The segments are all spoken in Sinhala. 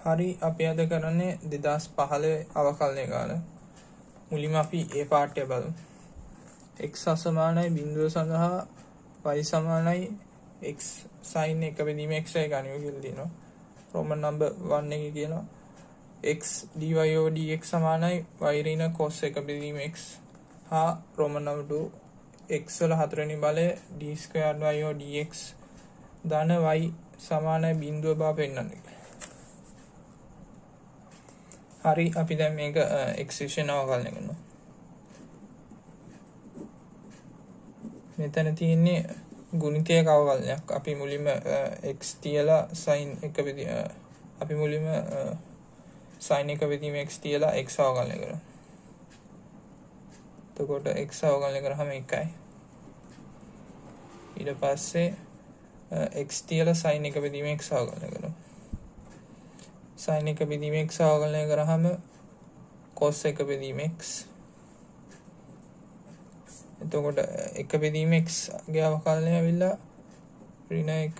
හරි අපි අද කරන්නේ 2015 අවකලනය ගාන. මුලින්ම අපි ඒ පාඩය බලමු. x අසමානයි බිඳුව සඳහා y සමානයි x sin එක බෙදීම x යි ගනිමු කියලා තියෙනවා. රෝමන් නම්බර් 1 එකේ කියනවා x dy over dx සමානයි y ඍණ cos එක බෙදීම x හා රෝමන් නම්බර් 2 x වල හතරවෙනි බලය d squared y over dx ධන y සමානයි බිඳුව බව පෙන්වන්නේ. හරි අපි දැන් මේක x විශේෂණ අවකලනය කරනවා. මෙතන තියෙන්නේ ගුණිතයක අවකලනයක්. අපි මුලින්ම x තියලා sin එක බෙදීම අපි මුලින්ම sin එක බෙදීම x තියලා x අවකලනය කරමු. එතකොට x අවකලනය කරාම 1යි. ඊට පස්සේ x තියලා sin එක බෙදීම x අවකලනය කරමු. sin එක බෙදීම x අවකලනය කරාම cos එක බෙදීම x. එතකොට එක බෙදීම x ගේ අවකලනය ඇවිල්ලා ඍණ එක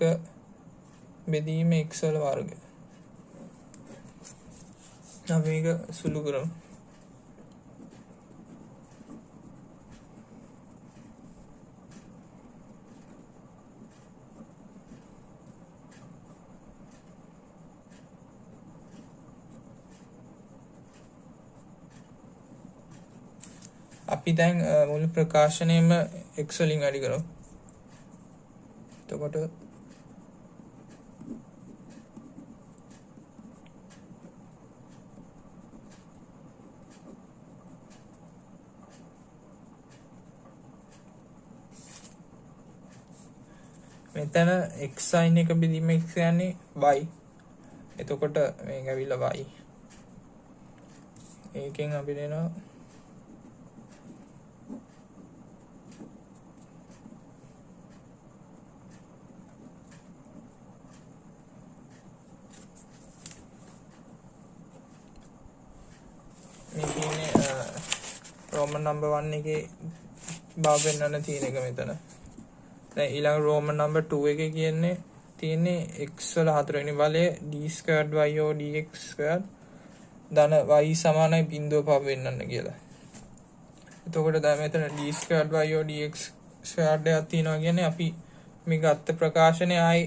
බෙදීම x වල වර්ගය. අපි මේක සුළු කරමු. අපි දැන් මුළු ප්‍රකාශනයේම x වලින් වැඩි කරමු. එතකොට මෙතන x sin එක බෙදීම x කියන්නේ y. එතකොට මේක ඇවිල්ලා y. ඒකෙන් අපිට එනවා මේ කියන්නේ රෝමන් නම්බර් 1 එකේ බව වෙනන තියෙන එක මෙතන. දැන් ඊළඟ රෝමන් නම්බර් 2 එකේ තියෙන්නේ x වල හතරවෙනි බලය d squared y over dx squared ධන y සමානයි බිඳුව පව වෙන්නන්න කියලා. එතකොට දැන් මෙතන d squared y over dx squared එකක් තියෙනවා කියන්නේ අපි මේ ගත්ත ප්‍රකාශනය ආයි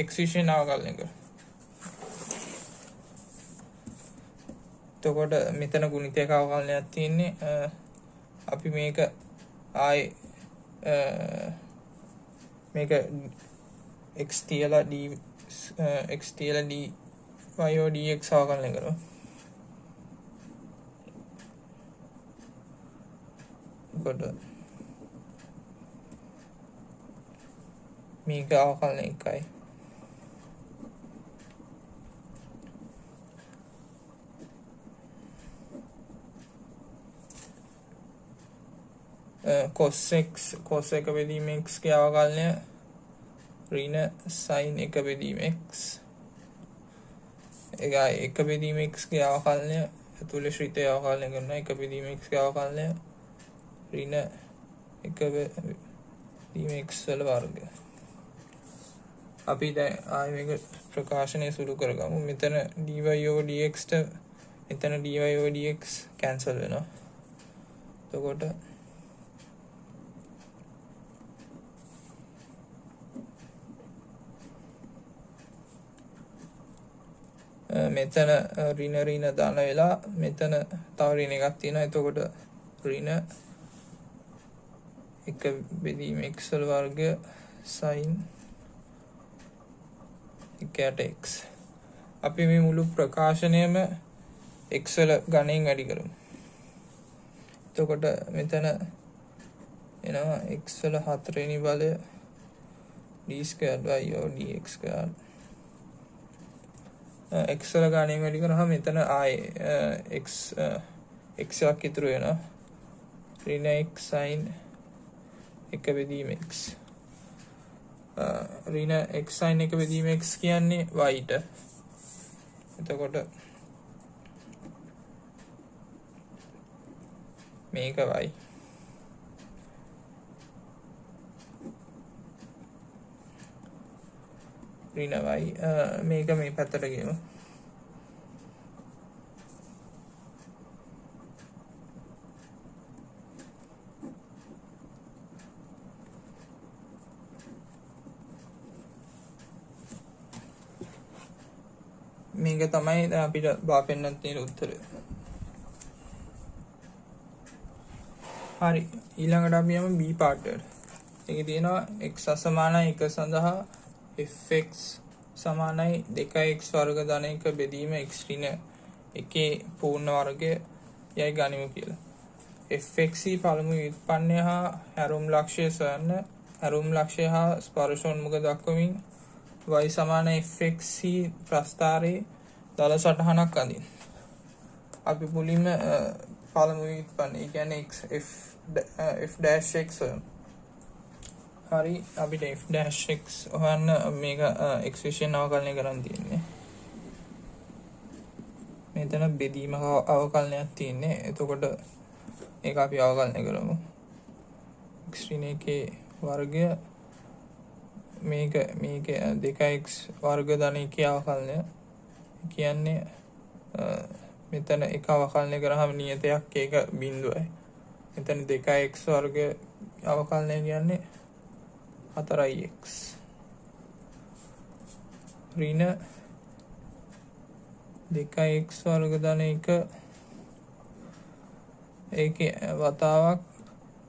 x විශේෂණ අවකලනය කරමු. එතකොට මෙතන ගුණිතයක අවකලනයක් තියෙන්නේ අපි මේක ආයි මේක x තියලා d y over dx අවකලනය කරමු. එතකොට මේක අවකලනය 1යි. cos එක බෙදීම x ගේ අවකලනය ඍණ sin එක බෙදීම x. ඒකයි එක බෙදීම x ගේ අවකලනය ඇතුළේ ශ්‍රිතය අවකලනය කරනවා. එක බෙදීම x ගේ අවකලනය ඍණ එක බෙදීම x වල වර්ගය. අපි දැන් ආයෙ මේක ප්‍රකාශනය සුළු කරගමු. මෙතන dy over dx ට මෙතන dy over dx කැන්සල් වෙනවා. එතකොට මෙතන ඍණ ධන වෙලා මෙතන තව ඍණ එකක් තියෙනවා. එතකොට ඍණ එක බෙදීම x වල වර්ගය sin 1/x. අපි මේ මුළු ප්‍රකාශනයම x වල ගණයෙන් වැඩි කරමු. එතකොට මෙතන එනවා x වල හතරවෙනි බලය d squared y over dx squared. x වල ගණයෙන් වැඩි කරාම මෙතන ආයේ x එකක් ඉතුරු වෙනවා. ඍණ x sin එක බෙදීම x. ඍණ x sin එක බෙදීම x කියන්නේ y ට. එතකොට මේක y. ඍණ y මේක මේ පැත්තට ගෙමු. මේක තමයි අපිට බාපෙන්නත් තියෙන උත්තරය. හරි, ඊළඟට අපි යමු B පාර්ට් එකට. ඒකේ තියෙනවා x අසමානයි 1 සඳහා fx සමානයි 2x වර්ග ධන 1 බෙදීම x ඍණ 1 පූර්ණ වර්ගය යයි ගනිමු කියලා. fx පළමු ව්‍යුත්පන්නය හා හැරුම් ලක්ෂය සොයන්න. හැරුම් ලක්ෂය හා ස්පර්ශෝන්මුඛ දක්වමින් y සමාන fx ප්‍රස්ථාරයේ දල සටහනක් අඳින්න. අපි මුලින්ම පළමු ව්‍යුත්පන්නය කියන්නේ f dash x සොයමු. හරි, අපිට f dash x හොයන්න මේක x විශේෂයෙන් අවකලනය කරන්න තියෙන්නේ. මෙතන බෙදීම අවකලනයක් තියෙන්නේ. එතකොට ඒක අපි අවකලනය කරමු. x ඍණ 1 වර්ගය මේක 2x වර්ග ධන 1 අවකලනය කියන්නේ මෙතන එක අවකලනය කරාම නියතයක් ඒක බිඳුවයි. මෙතන 2x වර්ග අවකලනය කියන්නේ 4x ඍණ 2x වර්ග ධන 1 ඒකේ වතාවක්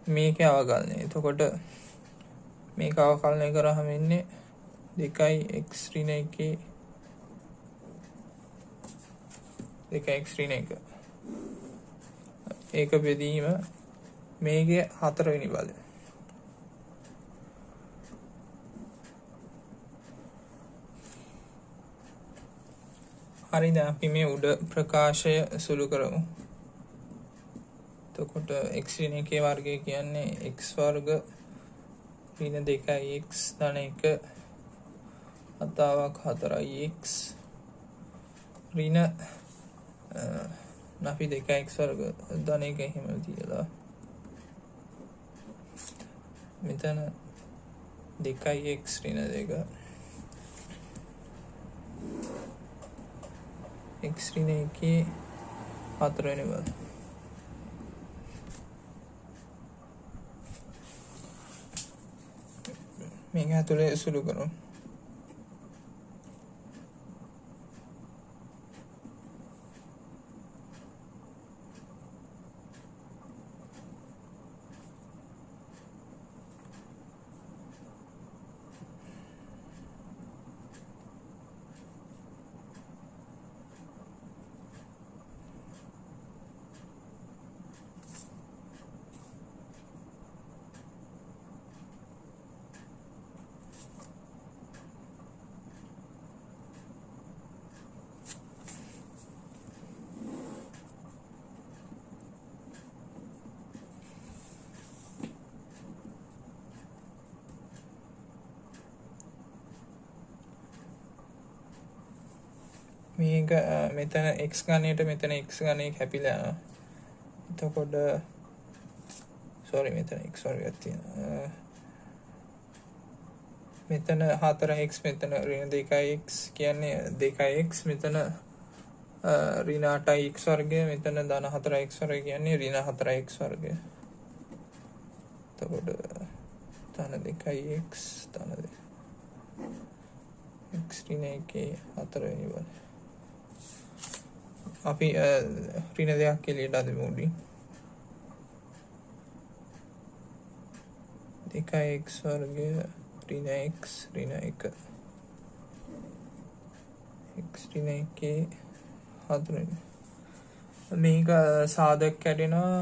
මේකේ අවකලනය. එතකොට මේක අවකලනය කරාම එන්නේ 2x ඍණ 1 2x ඍණ 1 ඒක බෙදීම මේකේ 4 වෙනි බලය. හරි, දැන් අපි මේ උඩ ප්‍රකාශය සුළු කරමු. එතකොට x ඍණ 1 වර්ගය කියන්නේ x වර්ග ඍණ 2x ධන 1 වතාවක් 4x ඍණ අපි 2x වර්ග ධන 1 එහෙම තියලා මෙතන 2x ඍණ 2 x ඍණ 1 4 වෙනි බල. මේක ඇතුලේ සුළු කරමු. මේක මෙතන x ගණයට මෙතන x ගණය කැපිලා යනවා. එතකොට මෙතන x වර්ගයක් තියෙනවා. මෙතන 4x මෙතන ඍණ 2x කියන්නේ 2x මෙතන ඍණ 8x වර්ගය මෙතන ධන 4x වර්ගය කියන්නේ ඍණ 4x වර්ගය. එතකොට ධන 2x ධන 2 x ඍණ 1 4 වෙනි බල. අපි ඍණ 2ක් එළියට අදමු උඩින්. 2x වර්ගය ඍණ x ඍණ 1 x ඍණ 1 4 වෙනි. මේක සාධක කැඩෙනවා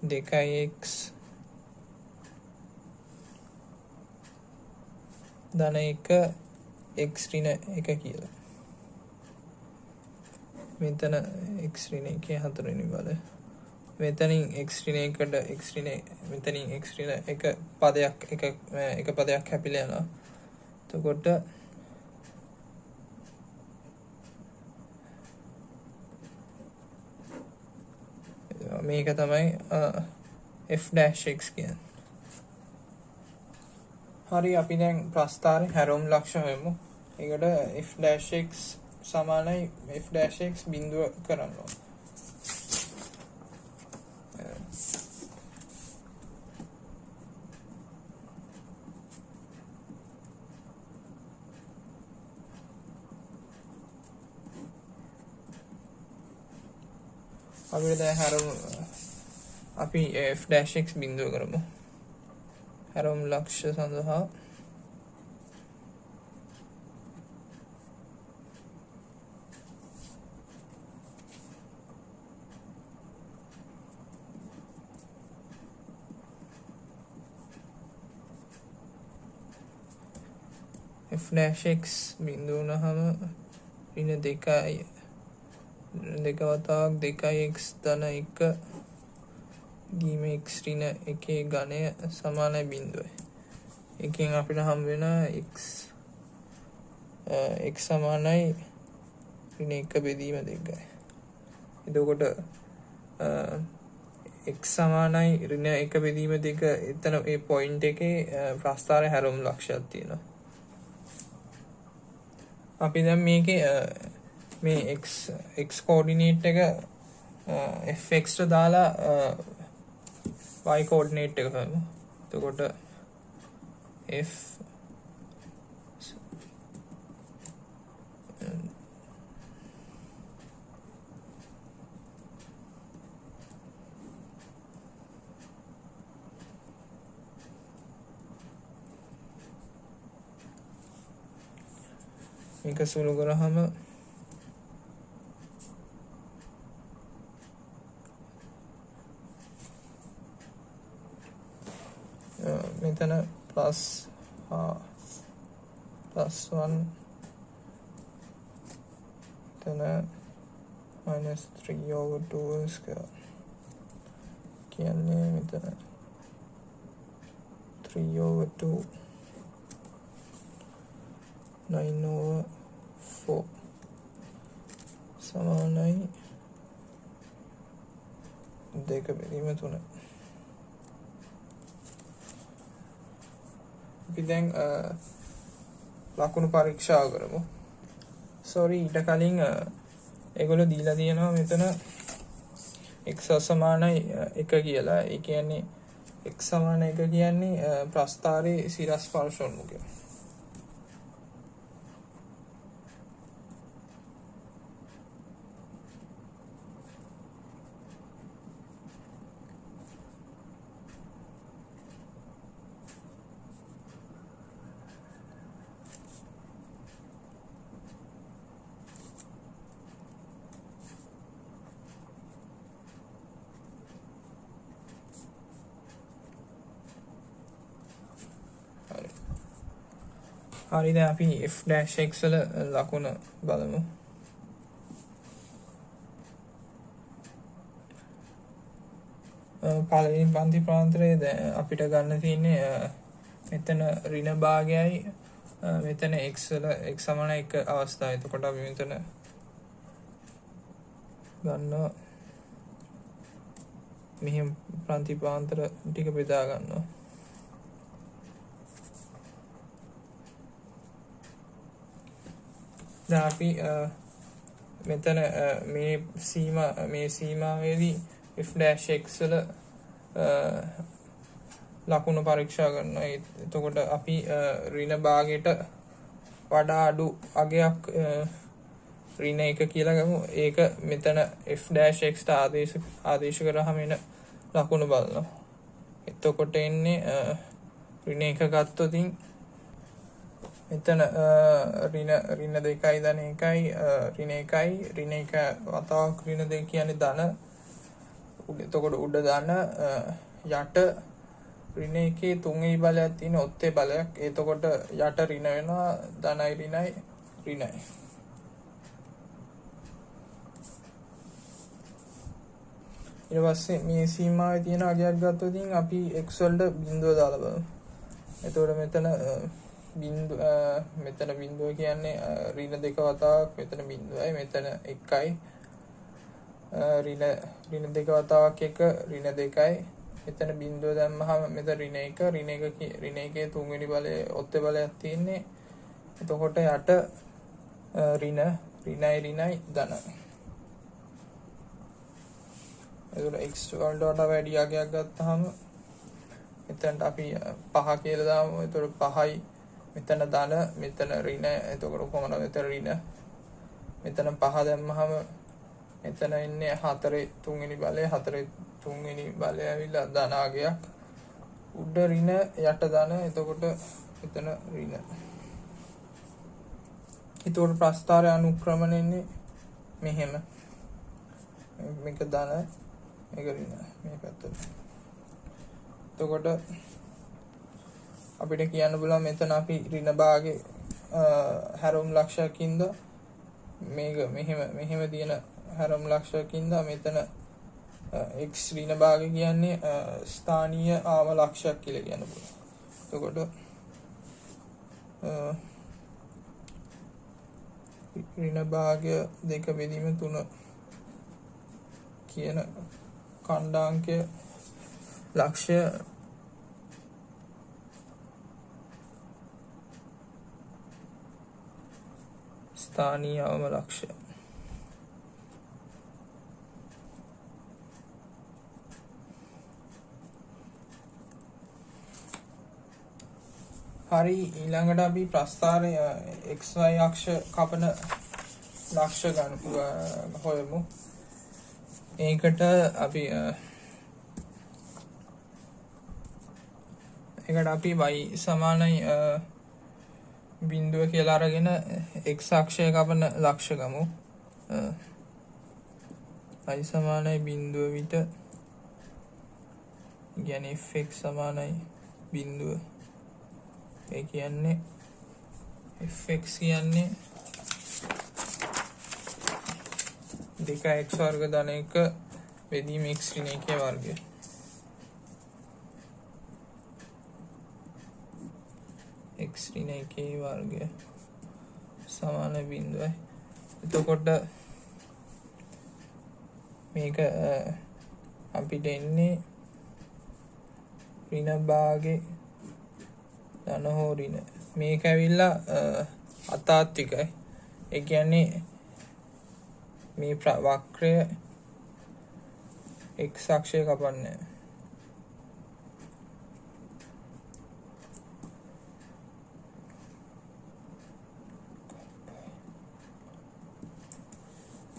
දෙකයි x ධන 1 x ඍණ 1 කියලා. මෙතන x ඍණ 1 4 වෙනි බල. මෙතනින් x ඍණ 1ට x ඍණ මෙතනින් x ඍණ 1 පදයක් එක පදයක් කැපිලා යනවා. එතකොට මේක තමයි f dash x කියන්නේ. හරි, අපි දැන් ප්‍රස්ථාරේ හැරවුම් ලක්ෂ හොයමු. ඒකට f dash x සමානයි f dash x බිඳුව කරන්න ඕන. අපිට දැන් හැරවුම් අපි f'(x) බිඳුව කරමු. හැරවුම් ලක්ෂ සඳහා f'(x) බිඳුව වුණාම ඍණ 2යි 2 වතාවක් 2x ධන 1 ගීම x ඍණ 1 ඝනය සමානයි බිඳුවයි. එකෙන් අපිට හම් වෙන x සමානයි ඍණ 1 බෙදීම 2යි. එතකොට x සමානයි ඍණ 1 බෙදීම 2 එතන ඒ පොයින්ට් එකේ ප්‍රස්ථාරය හැරවුම් ලක්ෂයක් තියෙනවා. අපි දැන් මේකේ මේ x කෝඩිනේට් එක fx ට දාලා y කෝඩිනේට් එක හොයමු. එතකොට f මේක සුළු කරාම මෙතන plus 1 එතන -3/2 square කියන්නේ මෙතන 3/2 9/4 සමානයි 2 බෙදීම 3. අපි දැන් ලකුණු පරීක්ෂා කරමු. ඊට කලින් ඒගොල්ලෝ දීලා තියෙනවා මෙතන x සමානයි 1 කියලා. ඒ කියන්නේ x සමාන 1 කියන්නේ ප්‍රස්ථාරයේ සිරස් ස්පර්ශෝන්මුඛය. හරි දැන් අපි f'(x) වල ලකුණ බලමු. පළවෙනි පන්ති ප්‍රාන්තරයේ දැන් අපිට ගන්න තියෙන්නේ මෙතන ඍණ භාගයයි මෙතන x වල x සමාන 1 අවස්ථාව. එතකොට අපි මෙතන ගන්නවා මෙහෙම ප්‍රාන්ති ප්‍රාන්තර ටික බෙදා ගන්නවා. දැන් අපි මෙතන මේ සීමාවේදී f'(x) වල ලකුණු පරීක්ෂා කරනවා. එතකොට අපි ඍණ භාගයට වඩා අඩු අගයක් ඍණ 1 කියලා ගමු. ඒක මෙතන f'(x) ට ආදේශ කරාම එන ලකුණු බලනවා. එතකොට එන්නේ ඍණ 1 ගත්තොත් මෙතන ඍණ 2යි ධන 1යි ඍණ 1යි ඍණ 1 වතාවක් ඍණ 2 කියන්නේ ධන. එතකොට උඩ ධන යට ඍණ 1 තුන්වෙනි බලයක් තියෙන ඔත්තේ බලයක්. එතකොට යට ඍණ වෙනවා ධනයි ඍණයි ඍණයි. ඊට පස්සේ මේ සීමාවේ තියෙන අගයක් ගත්තොත් අපි x වලට බිඳුව දාලා බලමු. එතකොට මෙතන බිඳුව කියන්නේ ඍණ 2 වතාවක් මෙතන බිඳුවයි මෙතන 1යි ඍණ 2 වතාවක් 1 ඍණ 2යි මෙතන බිඳුව දැම්මහම මෙතන ඍණ 1 ඍණ 1 තුන්වෙනි බලයේ ඔත්තේ බලයක් තියෙන්නේ. එතකොට යට ඍණයි ධන. එතකොට x වලට වඩා වැඩි අගයක් ගත්තාම මෙතනට අපි 5 කියලා දාමු. එතකොට 5යි මෙතන ධන මෙතන ඍණ. එතකොට කොහොමද මෙතන ඍණ මෙතන 5 දැම්මහම මෙතන ඉන්නේ 4 3 වෙනි බලය 4 3 වෙනි බලය ඇවිල්ලා ධනාගයක් උඩ ඍණ යට ධන එතකොට එතන ඍණ එතකොට ප්‍රස්ථාරය අනුක්‍රමණයන්නේ මෙහෙම මේක ධන මේක ඍණ මේ පැත්තට එතකොට අපිට කියන්න පුළුවන් මෙතන අපි ඍණ භාගේ හැරවුම් ලක්ෂයකින්ද මේක මෙහෙම තියෙන හැරවුම් ලක්ෂයකින්ද මෙතන x ඍණ භාගය කියන්නේ ස්ථානීය ආම ලක්ෂයක් කියලා කියන්න පුළුවන්. එතකොට ඍණ භාගය 2 බෙදීම 3 කියන ඛණ්ඩාංකය ලක්ෂ්‍ය ස්ථානීය අවම ලක්ෂ්‍ය හරි ඊළඟට අපි ප්‍රස්ථාරය xy අක්ෂ කපන ලක්ෂ ගන්න හොයමු. ඒකට අපි y සමානයි බිඳුව කියලා අරගෙන x අක්ෂය කපන ලක්ෂ ගමු. y සමානයි බිඳුව විට කියන්නේ fx සමානයි බිඳුව. ඒ කියන්නේ fx කියන්නේ 2x වර්ග ධන 1 බෙදීම x ඍණ 1 වර්ගය. x ඍණ 1 වර්ගය සමාන බිඳුවයි. එතකොට මේක අපිට එන්නේ ඍණ භාගේ ධන හෝ ඍණ. මේක ඇවිල්ලා අතාත්විකයි. ඒ කියන්නේ මේ වක්‍රය x අක්ෂය කපන්නේ.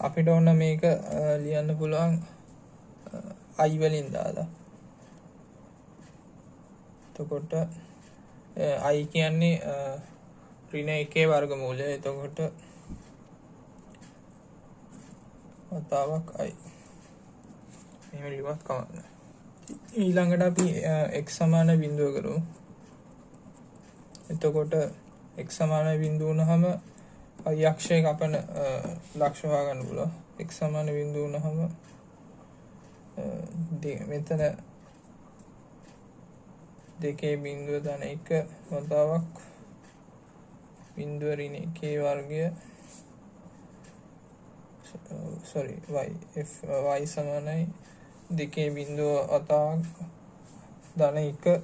අපිට ඕන මේක ලියන්න පුළුවන් i වලින් දාලා. එතකොට i කියන්නේ ඍණ 1 වර්ගමූලය. එතකොට වතාවක් i. මෙහෙම ලියුවත් කමක්. ඊළඟට අපි x සමාන බිඳුව කරමු. එතකොට x සමාන බිඳුව වුණාම y අක්ෂය කපන ලක්ෂ හොයාගන්න පුළුවන්. x සමාන බිඳුව වුණාම මෙතන 2 බිඳුව ධන 1 වතාවක් බිඳුව ඍණ 1 වර්ගය y සමානයි 2 බිඳුව වතාවක් ධන 1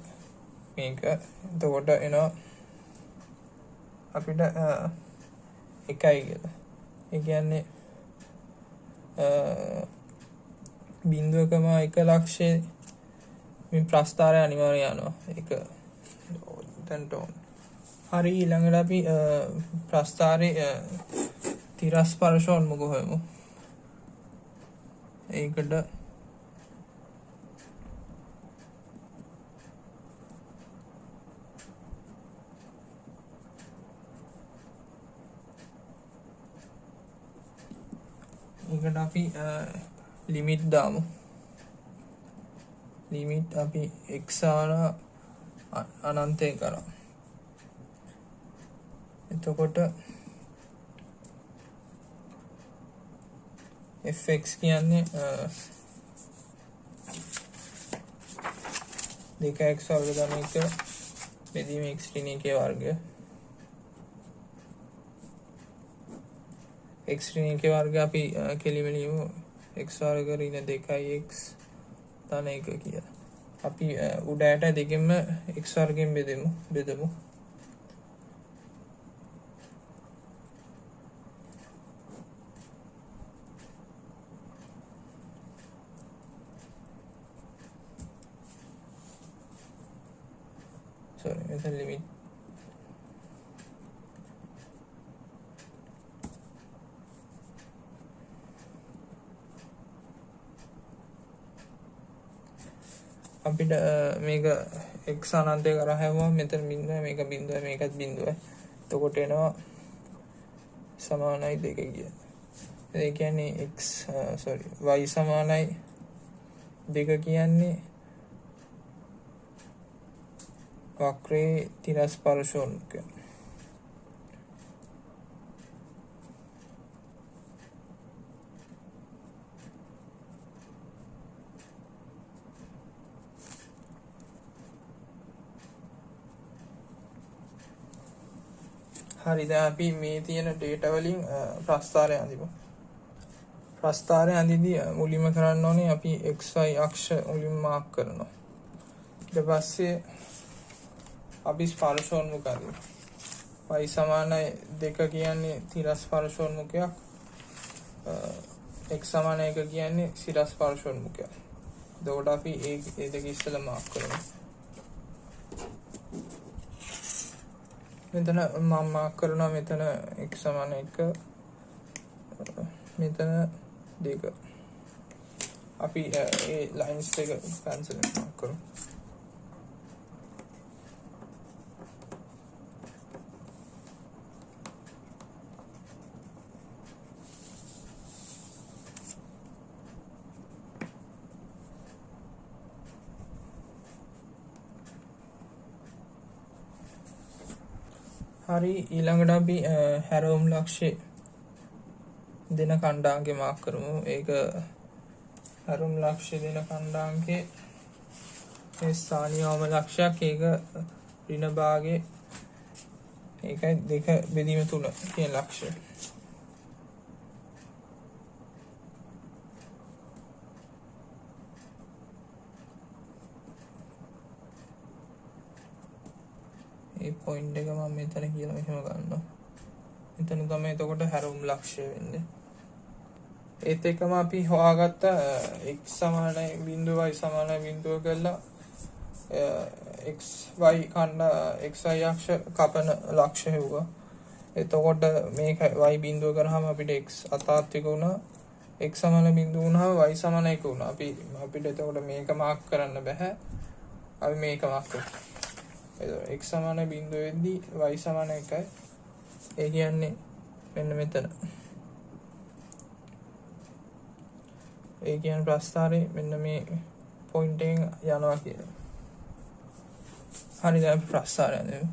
මේක. එතකොට එනවා අපිට 1යි කියලා. ඒ කියන්නේ බිඳුවකම 1 ලක්ෂයේ මේ ප්‍රස්ථාරය අනිවාර්යය යනවා. ඒක දැන්ට ඕන. හරි ඊළඟට අපි ප්‍රස්ථාරයේ තිරස්පර්ශ උන්මුඛ හොයමු. ඒකට අපි ලිමිට් දාමු. ලිමිට් අපි x අනන්තය කරා. එතකොට fx කියන්නේ 2x වර්ග ධන 1 බෙදීම x ඍණ 1 වර්ගය. x ඍණ 1 වර්ගය අපි කෙලිම ලියමු x වර්ග ඍණ 2x ධන 1 කියලා. අපි උඩ යට දෙකෙන්ම x වර්ගයෙන් බෙදමු. මෙතන ලිමිට් අපිට මේක x අනන්තය කරා හැවුවම මෙතන බිඳුවයි මේක බිඳුවයි මේකත් බිඳුවයි. එතකොට එනවා සමානයි 2 කියලා. ඒ කියන්නේ y සමානයි 2 කියන්නේ වක්‍රයේ තිරස්පර්ශෝන්මුඛය. හරි, දැන් අපි මේ තියෙන data වලින් ප්‍රස්ථාරය අඳිමු. ප්‍රස්ථාරය අඳිද්දී මුලින්ම කරන්න ඕනේ අපි xy අක්ෂ මුලින්ම මාක් කරනවා. ඊට පස්සේ අපි ස්පර්ශෝන්මුඛ අඳිමු. y සමානයි 2 කියන්නේ තිරස්පර්ශෝන්මුඛයක්. x සමානයි 1 කියන්නේ සිරස්පර්ශෝන්මුඛයක්. එතකොට අපි ඒ දෙක ඉස්සෙල්ලා මාක් කරමු. මෙතන මම මාක් කරනවා මෙතන x සමාන 1 මෙතන 2. අපි ඒ ලයින්ස් දෙක කැන්සල් මාක් කරමු. හරි, ඊළඟට අපි හැරවුම් ලක්ෂ්‍ය දෙන කණ්ඩාංකය මාක් කරමු. ඒක හැරවුම් ලක්ෂ්‍ය දෙන කණ්ඩාංකයේ මේ ස්ථානීයවම ලක්ෂයක්, ඒක ඍණ භාගයේ ඒකයි 2 බෙදීම 3 කියන ලක්ෂය. ඒ පොයින්ට් එක මම මෙතන කියලා මෙහෙම ගන්නවා. මෙතන තමයි එතකොට හැරවුම් ලක්ෂ්‍ය වෙන්නේ. ඒත් එක්කම අපි හොයාගත්ත x සමානයි 0 y සමානයි 0 කරලා xy අක්ෂ කපන ලක්ෂ්‍ය හෙව්වා. එතකොට මේක y 0 කරාම අපිට x අතාත්වික වුණා. x සමාන 0 වුණාම y සමාන 1 වුණා. අපිට එතකොට මේක මාක් කරන්න බෑ. අපි මේක මාක් කරමු. x සමාන 0 වෙද්දී y සමාන 1යි. ඒ කියන්නේ මෙන්න මෙතන. ඒ කියන්නේ ප්‍රස්ථාරේ මෙන්න මේ පොයින්ට් එකෙන් යනවා කියලා. හරි, දැන් ප්‍රස්ථාරය නේද?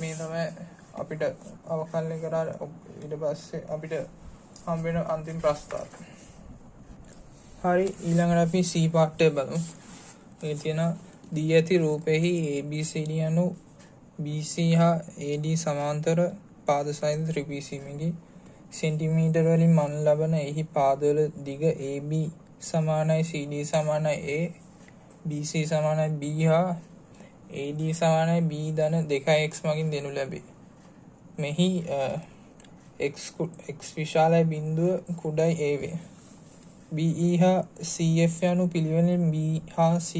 මේ තමයි අපිට අවකලනය කරා. ඊට පස්සේ අපිට හම් වෙන අන්තිම ප්‍රස්ථාර. හරි, ඊළඟට අපි C පාර්ට්‍ය බලමු. මේ තියෙන දී ඇති රූපෙහි ABCD යනු BC හා AD සමාන්තර පාද සහිත ත්‍රිපිසීමකි. සෙන්ටිමීටර වලින් මන් ලබන එහි පාදවල දිග AB සමානයි CD සමානයි A, BC සමානයි B හා AD සමානයි B ධන 2x මගින් දෙනු ලැබේ. මෙහි x විශාලයි බිඳුව කුඩයි a වේ. BE හා CF යනු පිළිවෙලින් B හා C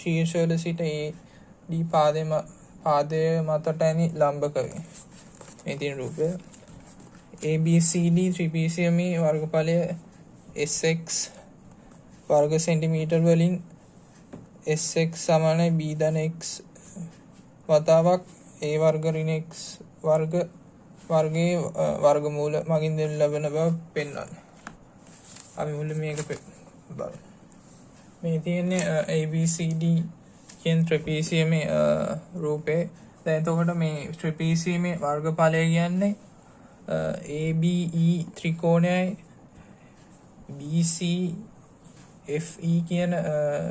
ශීර්ෂවල සිට AD පාදය මතට ඇනි ලම්බක වේ. මේ තියෙන රූපය ABCD ත්‍රිපිසීමේ වර්ගඵලය SX වර්ග සෙන්ටිමීටර් වලින් SX සමානයි B ධන x වතාවක් a වර්ග ඍණ x වර්ගයේ වර්ගමූල මගින් දෙනු ලබන බව පෙන්වන්නේ. අපි මුලින්ම මේක බලමු. මේ තියෙන්නේ ABCD කියන ත්‍රිපිසීමේ රූපේ. දැන් එතකොට මේ ත්‍රිපිසීමේ වර්ගඵලය කියන්නේ ABE ත්‍රිකෝණයයි BC FE කියන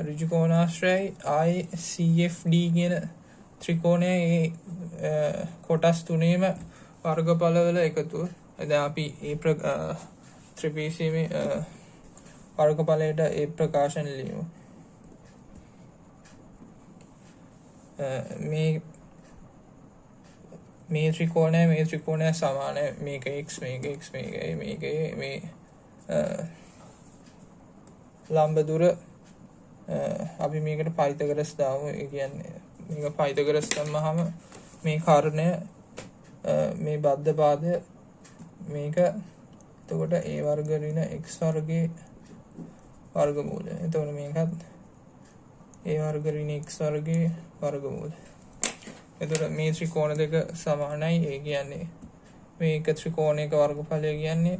ඍජු කෝණාශ්‍රයයි ආයේ CFD කියන ත්‍රිකෝණයේ කොටස් තුනේම වර්ගඵලවල එකතුව. දැන් අපි ත්‍රිපිසීමේ වර්ගඵලයට ඒ ප්‍රකාශන ලියමු. මේ ත්‍රිකෝණය සමානයි මේක x මේක x මේක මේ ලම්බ දුර අපි මේකට පයිතගොරස් දාමු. ඒ කියන්නේ මේක පයිතගොරස් දැම්මහම මේ කාරණය මේ බද්ධ පාදය මේක එතකොට a වර්ග ඍණ x වර්ගයේ වර්ගමූලය. එතකොට මේකත් a වර්ග ඍණ x වර්ගයේ වර්ගමූලය. එතකොට මේ ත්‍රිකෝණ දෙක සමානයි. ඒ කියන්නේ මේක ත්‍රිකෝණයක වර්ගඵලය කියන්නේ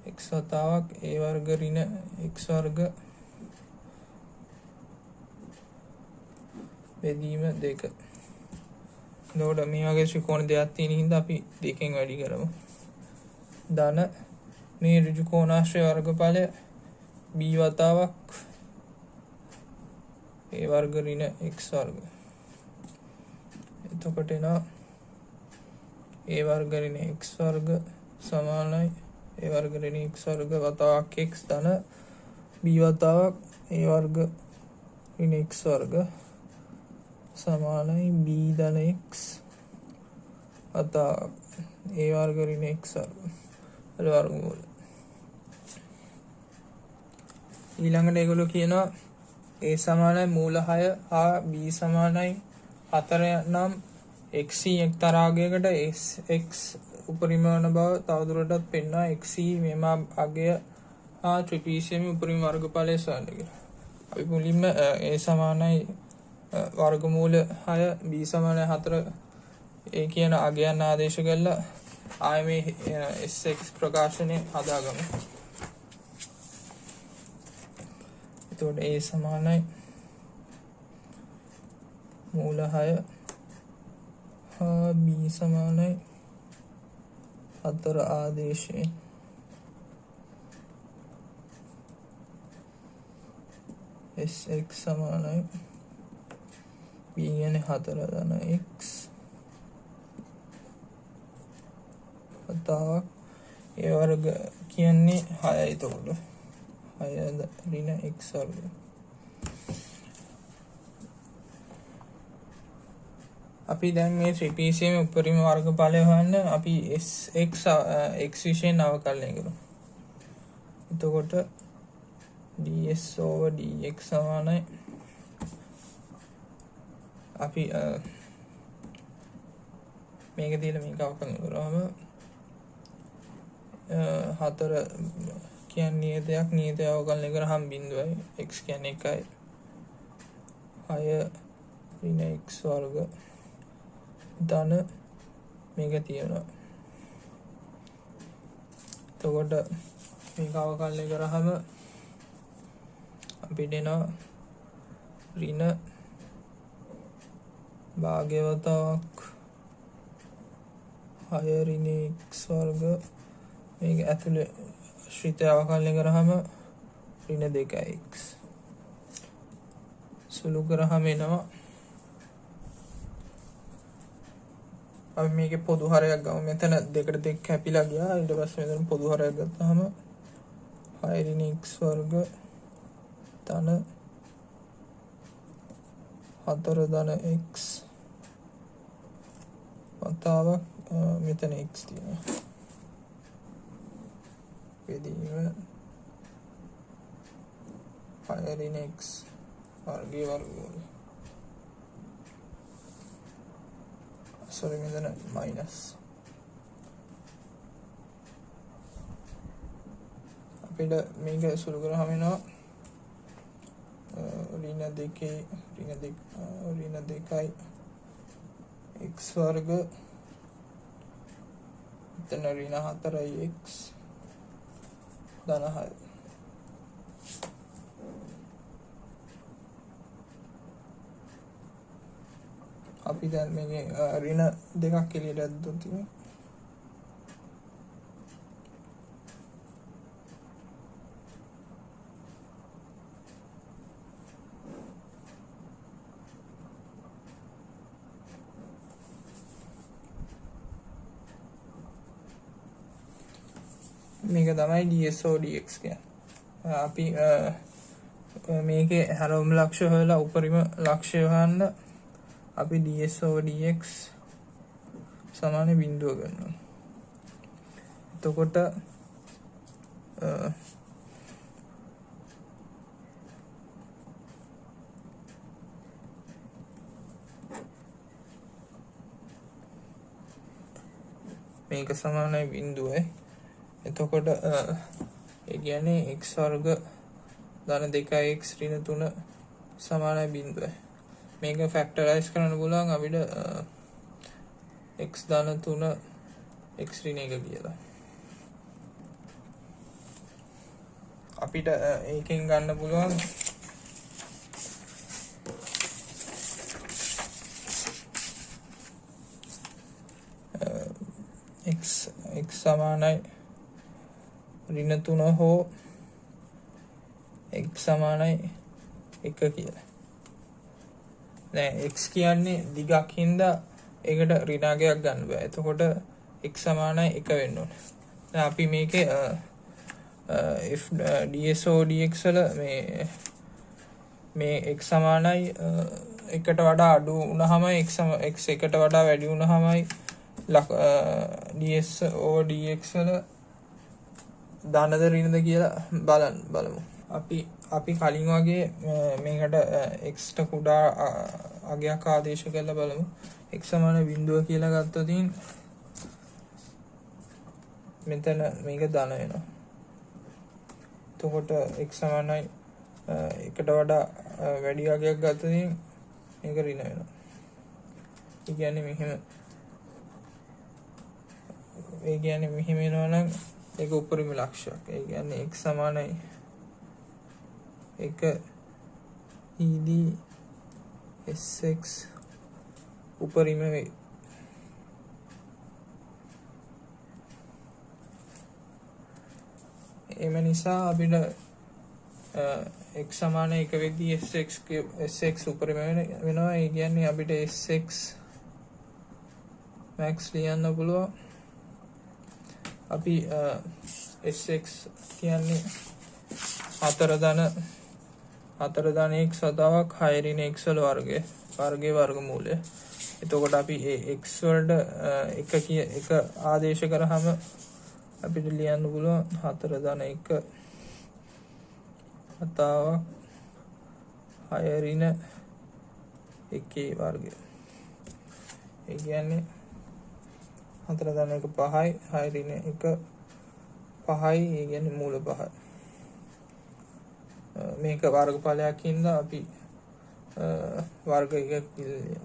x වතාවක් a වර්ග ඍණ x වර්ග බෙදීම 2. එතකොට මේ වගේ ත්‍රිකෝණ දෙකක් තියෙන හින්දා අපි දෙකෙන් වැඩි කරමු. ධන මේ ඍජු කෝණාශ්‍රය වර්ගඵලය b වතාවක් a වර්ග ඍණ x වර්ග. එතකොට එනවා a වර්ග ඍණ x වර්ග සමානයි a වර්ග ඍණ x වර්ග වතාවක් x ධන b වතාවක් a වර්ග ඍණ x වර්ග සමානයි b ධන x වතාවක් a වර්ග ඍණ x වර්ග වර්ගමූල. ඊළඟට ඒගොල්ලෝ කියනවා a සමානයි මූල 6 හා b සමානයි 4 නම් x එක්තරාගයකට x උපරිම වන බව තවදුරටත් පෙන්වනවා. x මෙම අගය හා ත්‍රිපිටකයේ උපරිම වර්ගඵලය සොයන්න කියලා. අපි මුලින්ම a සමානයි වර්ගමූල 6 b සමානයි 4 ඒ කියන අගයන් ආදේශ කරලා ආය මේ sx ප්‍රකාශනය හදාගමු. එතකොට a සමානයි මූල 6 හා b සමානයි 4 ආදේශයෙන් sx සමානයි b කියන්නේ 4 ධන x වතාවක් a වර්ග කියන්නේ 6යි. එතකොට 6 ඍණ x වර්ග. අපි දැන් මේ ත්‍රිපිටකයේ උපරිම වර්ගඵලය හොයන්න අපි x විශේෂයෙන් අවකලනය කරමු. එතකොට ds over dx සමානයි අපි මේක තියලා මේක අවකලනය කරාම 4 කියන්නේ නියතය අවකලනය කරාම බිඳුවයි x කියන්නේ 1යි 6 ඍණ x වර්ග ධන මේක තියෙනවා. එතකොට මේක අවකලනය කරාම අපිට එනවා ඍණ භාග්‍යවතාවක් 6 ඍණ x වර්ග මේක ඇතුලේ ශ්‍රිතය අවකලනය කරාම ඍණ 2x සුළු කරාම එනවා අපි මේකේ පොදු හරයක් ගමු. මෙතන දෙකට දෙක කැපිලා ගියා. ඊට පස්සේ මෙතන පොදු හරයක් ගත්තාම 6 ඍණ x වර්ග ධන 4 ධන x වතාවක් මෙතන x තියෙනවා. බෙදීම 6 ඍණ x වර්ගයේ වර්ගමූලය. මෙතන මයිනස් අපිට මේක සුළු කරාම එනවා ඍණ 2යි x වර්ග එතන ඍණ 4යි x ධන 6. අපි දැන් මේකේ ඍණ දෙකක් එළියට ඇද්දොත් තියෙනවා. මේක තමයි ds over dx කියන්නේ. අපි මේකේ හැරවුම් ලක්ෂ්‍ය හොයලා උපරිම ලක්ෂ්‍ය හොයන්න අපි ds over dx සමාන බිඳුව ගන්නවා. එතකොට මේක සමානයි බිඳුවයි. එතකොට ඒ කියන්නේ x වර්ග ධන 2x ඍණ 3 සමානයි බිඳුවයි. මේක ෆැක්ටරයිස් කරන්න පුළුවන් අපිට x ධන 3 x ඍණ 1 කියලා. අපිට ඒකෙන් ගන්න පුළුවන් x සමානයි ඍණ 3 හෝ x සමානයි 1 කියලා. දැන් x කියන්නේ දිගක් හින්දා ඒකට ඍණාගයක් ගන්න බෑ. එතකොට x සමානයි 1 වෙන්න ඕනේ. දැන් අපි මේකේ f ds over dx වල මේ x සමානයි 1ට වඩා අඩු වුණාම x 1ට වඩා වැඩි වුණාමයි ds over dx වල ධනද ඍණද කියලා බලමු. අපි කලින් වගේ මේකට x ට කුඩා අගයක් ආදේශ කරලා බලමු. x සමාන බිඳුව කියලා ගත්තොත් මෙතන මේක ධන වෙනවා. එතකොට x සමානයි 1ට වඩා වැඩි අගයක් ගත්තොත් මේක ඍණ වෙනවා. ඒ කියන්නේ මෙහෙම වෙනවා නම් ඒක උපරිම ලක්ෂයක්. ඒ කියන්නේ x සමානයි 1 ed sx උපරිම වේ. එම නිසා අපිට x සමාන 1 වෙද්දී sx උපරිම වෙනවා. ඒ කියන්නේ අපිට sx max ලියන්න පුළුවන්. අපි sx කියන්නේ 4 ධන x සතාවක් 6 ඍණ x වල වර්ගයේ වර්ගමූලය. එතකොට අපි x වලට එක ආදේශ කරාම අපිට ලියන්න පුළුවන් 4 ධන 1 සතාවක් 6 ඍණ 1 වර්ගය. ඒ කියන්නේ 4 ධන 1 5යි 6 ඍණ 1 5යි. ඒ කියන්නේ මූල 5යි. මේක වර්ගඵලයක් හින්දා අපි වර්ග 1 කියලා